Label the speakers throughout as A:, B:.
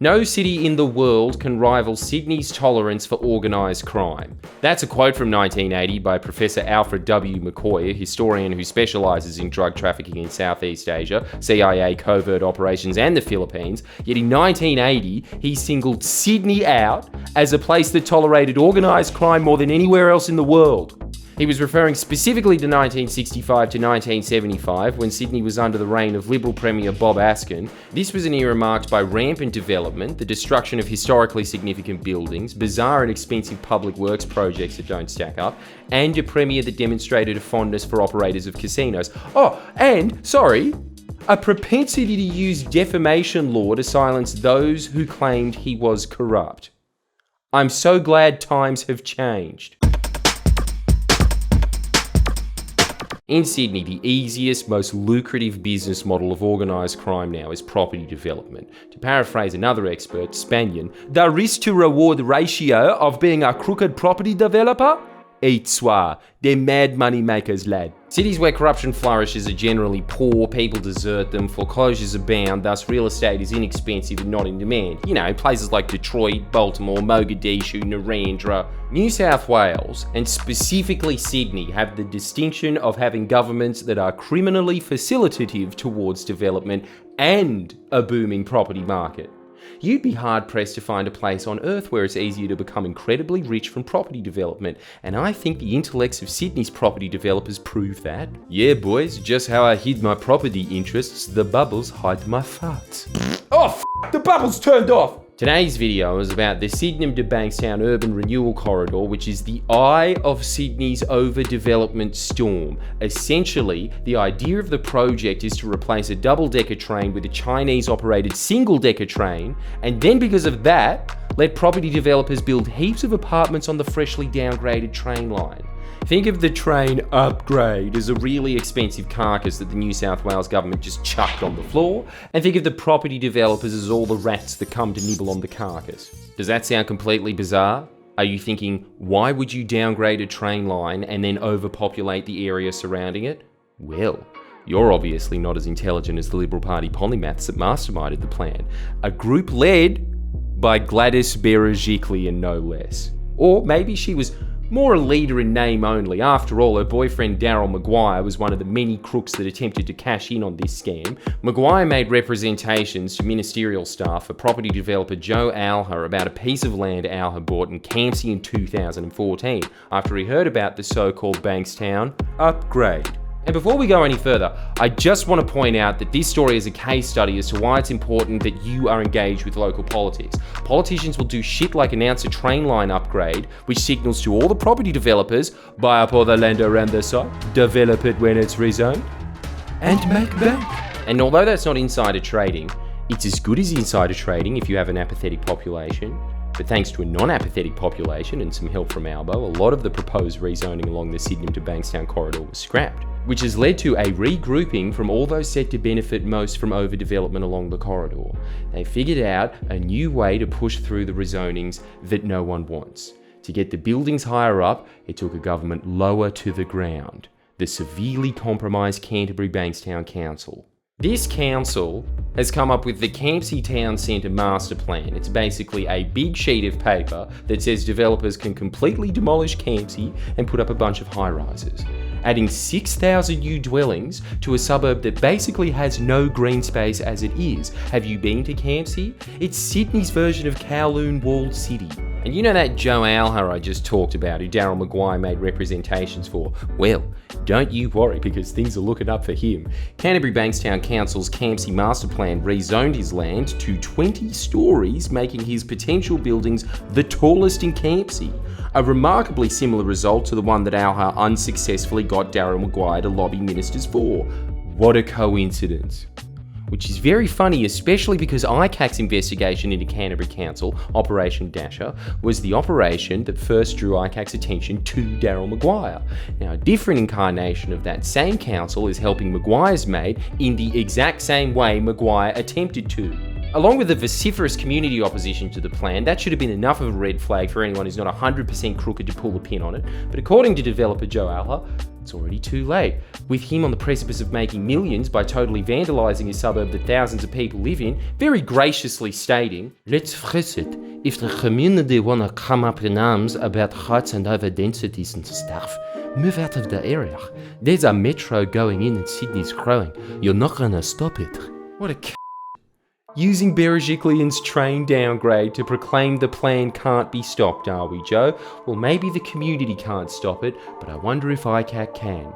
A: No city in the world can rival Sydney's tolerance for organised crime. That's a quote from 1980 by Professor Alfred W McCoy, a historian who specialises in drug trafficking in Southeast Asia, CIA covert operations and the Philippines. Yet in 1980, he singled Sydney out as a place that tolerated organised crime more than anywhere else in the world. He was referring specifically to 1965 to 1975, when Sydney was under the reign of Liberal Premier Bob Askin. This was an era marked by rampant development, the destruction of historically significant buildings, bizarre and expensive public works projects that don't stack up, and a premier that demonstrated a fondness for operators of casinos. A propensity to use defamation law to silence those who claimed he was corrupt. I'm so glad times have changed. In Sydney, the easiest, most lucrative business model of organised crime now is property development. To paraphrase another expert, Spanian, the risk-to-reward ratio of being a crooked property developer? Eat swa, they're mad money makers, lad. Cities where corruption flourishes are generally poor, people desert them, foreclosures abound, thus real estate is inexpensive and not in demand. You know, places like Detroit, Baltimore, Mogadishu, Narendra. New South Wales, and specifically Sydney, have the distinction of having governments that are criminally facilitative towards development and a booming property market. You'd be hard-pressed to find a place on Earth where it's easier to become incredibly rich from property development, and I think the intellects of Sydney's property developers prove that. Yeah, boys, just how I hid my property interests, the bubbles hide my farts. Oh, the bubbles turned off! Today's video is about the Sydenham to Bankstown Urban Renewal Corridor, which is the eye of Sydney's overdevelopment storm. Essentially, the idea of the project is to replace a double-decker train with a Chinese-operated single-decker train, and then because of that, let property developers build heaps of apartments on the freshly downgraded train line. Think of the train upgrade as a really expensive carcass that the New South Wales government just chucked on the floor, and think of the property developers as all the rats that come to nibble on the carcass. Does that sound completely bizarre? Are you thinking, why would you downgrade a train line and then overpopulate the area surrounding it? Well, you're obviously not as intelligent as the Liberal Party polymaths that masterminded the plan. A group led by Gladys Berejiklian, no less. Or maybe she was more a leader in name only. After all, her boyfriend Daryl Maguire was one of the many crooks that attempted to cash in on this scam. Maguire made representations to ministerial staff for property developer Joe Alha about a piece of land Alha bought in Campsie in 2014 after he heard about the so-called Bankstown upgrade. And before we go any further, I just want to point out that this story is a case study as to why it's important that you are engaged with local politics. Politicians will do shit like announce a train line upgrade, which signals to all the property developers, buy up all the land around the site, develop it when it's rezoned, and make bank. And although that's not insider trading, it's as good as insider trading if you have an apathetic population. But thanks to a non-apathetic population and some help from Albo, a lot of the proposed rezoning along the Sydenham to Bankstown corridor was scrapped, which has led to a regrouping from all those set to benefit most from overdevelopment along the corridor. They figured out a new way to push through the rezonings that no one wants. To get the buildings higher up, it took a government lower to the ground, the severely compromised Canterbury-Bankstown Council. This council has come up with the Campsie Town Centre Master Plan. It's basically a big sheet of paper that says developers can completely demolish Campsie and put up a bunch of high-rises, adding 6,000 new dwellings to a suburb that basically has no green space as it is. Have you been to Campsie? It's Sydney's version of Kowloon Walled City. And you know that Joe Alha I just talked about, who Daryl Maguire made representations for? Well, don't you worry, because things are looking up for him. Canterbury-Bankstown Council's Campsie Master Plan rezoned his land to 20 stories, making his potential buildings the tallest in Campsie. A remarkably similar result to the one that Alha unsuccessfully got Daryl Maguire to lobby ministers for. What a coincidence. Which is very funny, especially because ICAC's investigation into Canterbury Council, Operation Dasher, was the operation that first drew ICAC's attention to Daryl Maguire. Now, a different incarnation of that same council is helping Maguire's mate in the exact same way Maguire attempted to. Along with the vociferous community opposition to the plan, that should have been enough of a red flag for anyone who's not 100% crooked to pull a pin on it. But according to developer Joe Alha, It's already too late. With him on the precipice of making millions by totally vandalising a suburb that thousands of people live in, very graciously stating, "Let's face it, if the community want to come up in arms about heights and overdensities and stuff, move out of the area. There's a metro going in and Sydney's growing. You're not going to stop it." What a Using Berejiklian's train downgrade to proclaim the plan can't be stopped, are we, Joe? Well, maybe the community can't stop it, but I wonder if ICAC can.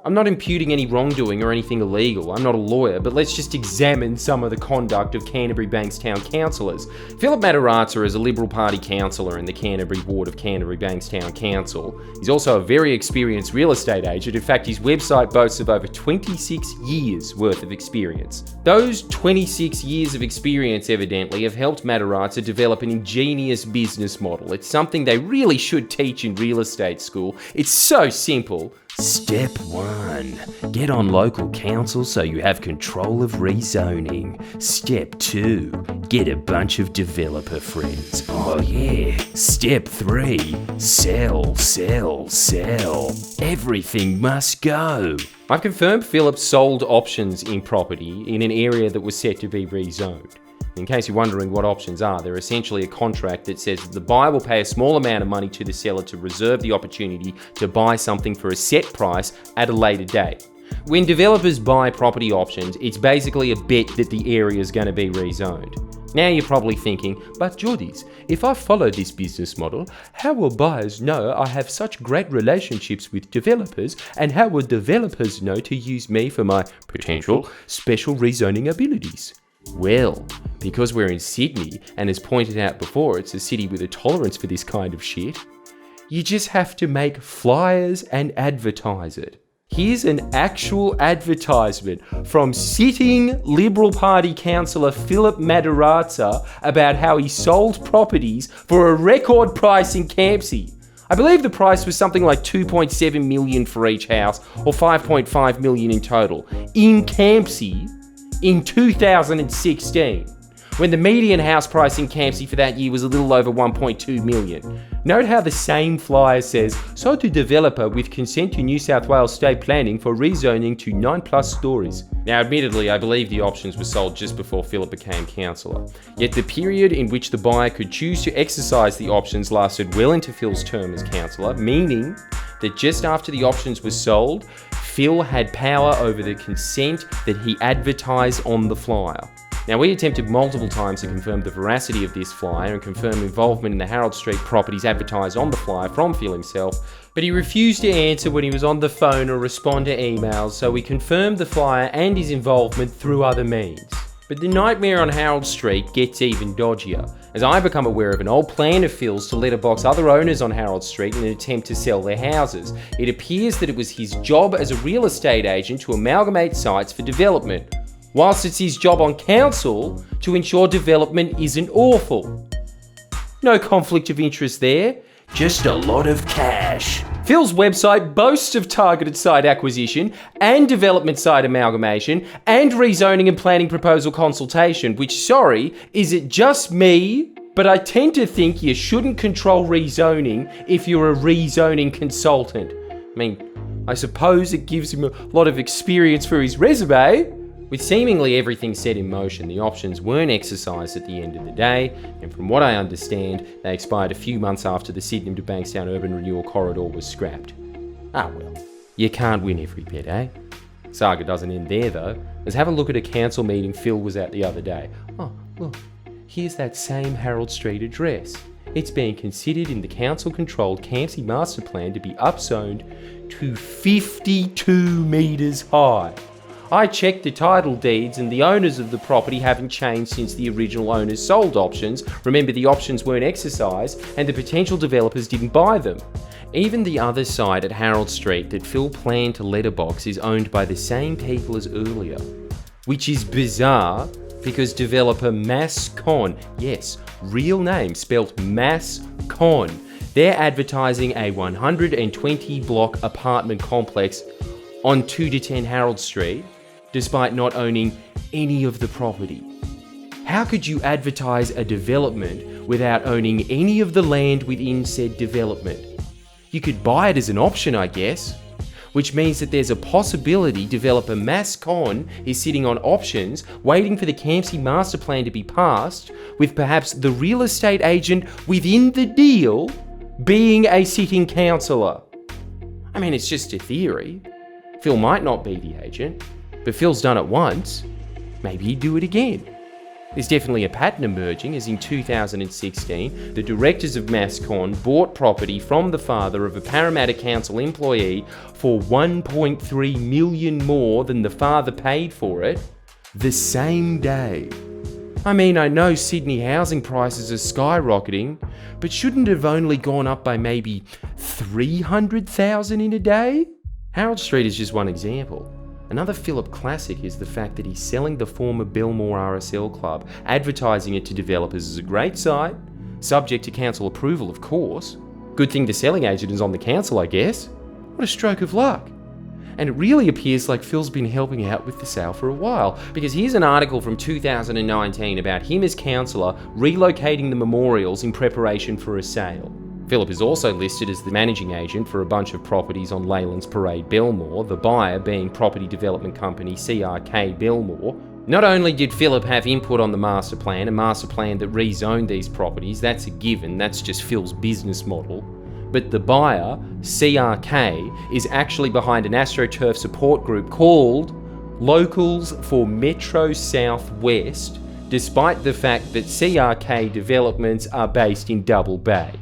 A: I'm not imputing any wrongdoing or anything illegal. I'm not a lawyer, but let's just examine some of the conduct of Canterbury-Bankstown councillors. Philip Madirazza is a Liberal Party councillor in the Canterbury ward of Canterbury-Bankstown Council. He's also a very experienced real estate agent. In fact, his website boasts of over 26 years worth of experience. Those 26 years of experience evidently have helped Madirazza develop an ingenious business model. It's something they really should teach in real estate school. It's so simple. Step 1. Get on local council so you have control of rezoning. Step 2. Get a bunch of developer friends. Oh yeah. Step 3. Sell, sell, sell. Everything must go. I've confirmed Philip sold options in property in an area that was set to be rezoned. In case you're wondering what options are, they're essentially a contract that says that the buyer will pay a small amount of money to the seller to reserve the opportunity to buy something for a set price at a later date. When developers buy property options, it's basically a bet that the area is going to be rezoned. Now you're probably thinking, but Geordies, if I follow this business model, how will buyers know I have such great relationships with developers, and how will developers know to use me for my potential special rezoning abilities? Well, because we're in Sydney, and as pointed out before, it's a city with a tolerance for this kind of shit, you just have to make flyers and advertise it. Here's an actual advertisement from sitting Liberal Party councillor Philip Madirazza about how he sold properties for a record price in Campsie. I believe the price was something like 2.7 million for each house, or 5.5 million in total, in Campsie in 2016, when the median house price in Campsie for that year was a little over 1.2 million. Note how the same flyer says, "Sold to developer with consent to New South Wales State Planning for rezoning to 9+ stories." Now, admittedly, I believe the options were sold just before Philip became councillor. Yet the period in which the buyer could choose to exercise the options lasted well into Phil's term as councillor, meaning that just after the options were sold, Phil had power over the consent that he advertised on the flyer. Now, we attempted multiple times to confirm the veracity of this flyer and confirm involvement in the Harold Street properties advertised on the flyer from Phil himself, but he refused to answer when he was on the phone or respond to emails, so we confirmed the flyer and his involvement through other means. But the nightmare on Harold Street gets even dodgier, as I become aware of an old plan of Phil's to letterbox other owners on Harold Street in an attempt to sell their houses. It appears that it was his job as a real estate agent to amalgamate sites for development, whilst it's his job on council to ensure development isn't awful. No conflict of interest there, just a lot of cash. Phil's website boasts of targeted site acquisition and development site amalgamation and rezoning and planning proposal consultation, which, sorry, is it just me? But I tend to think you shouldn't control rezoning if you're a rezoning consultant. I mean, I suppose it gives him a lot of experience for his resume. With seemingly everything set in motion, the options weren't exercised at the end of the day, and from what I understand, they expired a few months after the Sydney to Bankstown Urban Renewal Corridor was scrapped. Ah well, you can't win every bet, eh? Saga doesn't end there though. Let's have a look at a council meeting Phil was at the other day. Oh, look, here's that same Harold Street address. It's being considered in the council-controlled Campsie master plan to be upzoned to 52 metres high. I checked the title deeds and the owners of the property haven't changed since the original owners sold options. Remember, the options weren't exercised and the potential developers didn't buy them. Even the other side at Harold Street that Phil planned to letterbox is owned by the same people as earlier, which is bizarre because developer Mascon, yes, real name spelt Mascon, they're advertising a 120 block apartment complex on 2 to 10 Harold Street, despite not owning any of the property. How could you advertise a development without owning any of the land within said development? You could buy it as an option, I guess. which means that there's a possibility developer Mascon is sitting on options waiting for the Campsie master plan to be passed, with perhaps the real estate agent within the deal being a sitting councillor. I mean, it's just a theory. Phil might not be the agent, but Phil's done it once. Maybe he'd do it again. There's definitely a pattern emerging, as in 2016, the directors of Mascon bought property from the father of a Parramatta Council employee for $1.3 million more than the father paid for it the same day. I mean, I know Sydney housing prices are skyrocketing, but shouldn't it have only gone up by maybe 300,000 in a day? Harold Street is just one example. Another Phillip classic is the fact that he's selling the former Belmore RSL club, advertising it to developers as a great site, subject to council approval of course. Good thing the selling agent is on the council, I guess. What a stroke of luck. And it really appears like Phil's been helping out with the sale for a while, because here's an article from 2019 about him as councillor relocating the memorials in preparation for a sale. Philip is also listed as the managing agent for a bunch of properties on Leyland's Parade Belmore, the buyer being property development company CRK Belmore. Not only did Philip have input on the master plan, a master plan that rezoned these properties, that's a given, that's just Phil's business model, but the buyer, CRK, is actually behind an AstroTurf support group called Locals for Metro South West, despite the fact that CRK developments are based in Double Bay.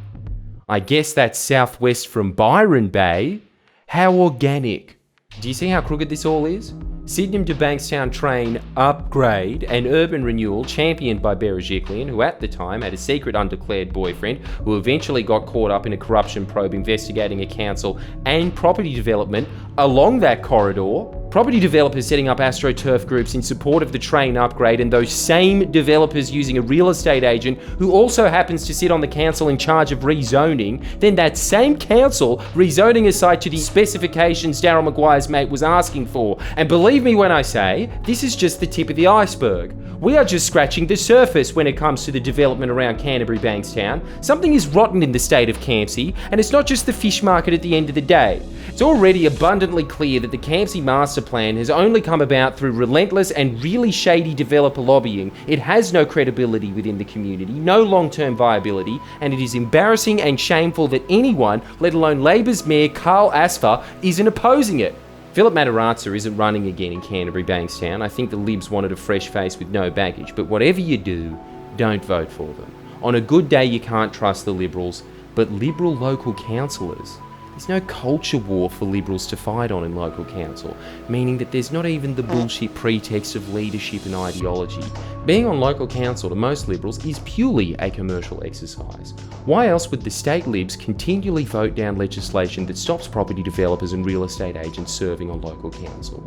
A: I guess that's southwest from Byron Bay. How organic. Do you see how crooked this all is? Sydenham to Bankstown train upgrade and urban renewal championed by Berejiklian, who at the time had a secret undeclared boyfriend who eventually got caught up in a corruption probe investigating a council and property development along that corridor. Property developers setting up AstroTurf groups in support of the train upgrade, and those same developers using a real estate agent who also happens to sit on the council in charge of rezoning, then that same council rezoning a site to the specifications Daryl Maguire's mate was asking for. And believe me when I say, this is just the tip of the iceberg. We are just scratching the surface when it comes to the development around Canterbury-Bankstown. Something is rotten in the state of Campsie, and it's not just the fish market at the end of the day. It's already abundantly clear that the Campsie master plan has only come about through relentless and really shady developer lobbying. It has no credibility within the community, no long-term viability, and it is embarrassing and shameful that anyone, let alone Labor's Mayor Carl Asfer, isn't opposing it. Philip Madirazza isn't running again in Canterbury-Bankstown. I think the Libs wanted a fresh face with no baggage, but whatever you do, don't vote for them. On a good day you can't trust the Liberals, but Liberal local councillors. There's no culture war for Liberals to fight on in local council, meaning that there's not even the bullshit pretext of leadership and ideology. Being on local council to most Liberals is purely a commercial exercise. Why else would the state Libs continually vote down legislation that stops property developers and real estate agents serving on local council?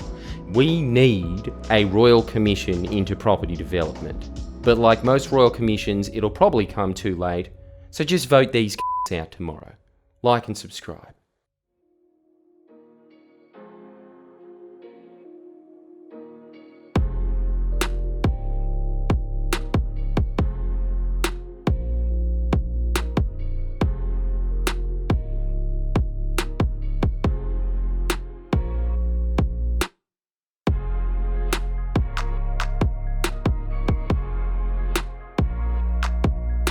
A: We need a royal commission into property development. But like most royal commissions, it'll probably come too late, so just vote these out tomorrow. Like and subscribe.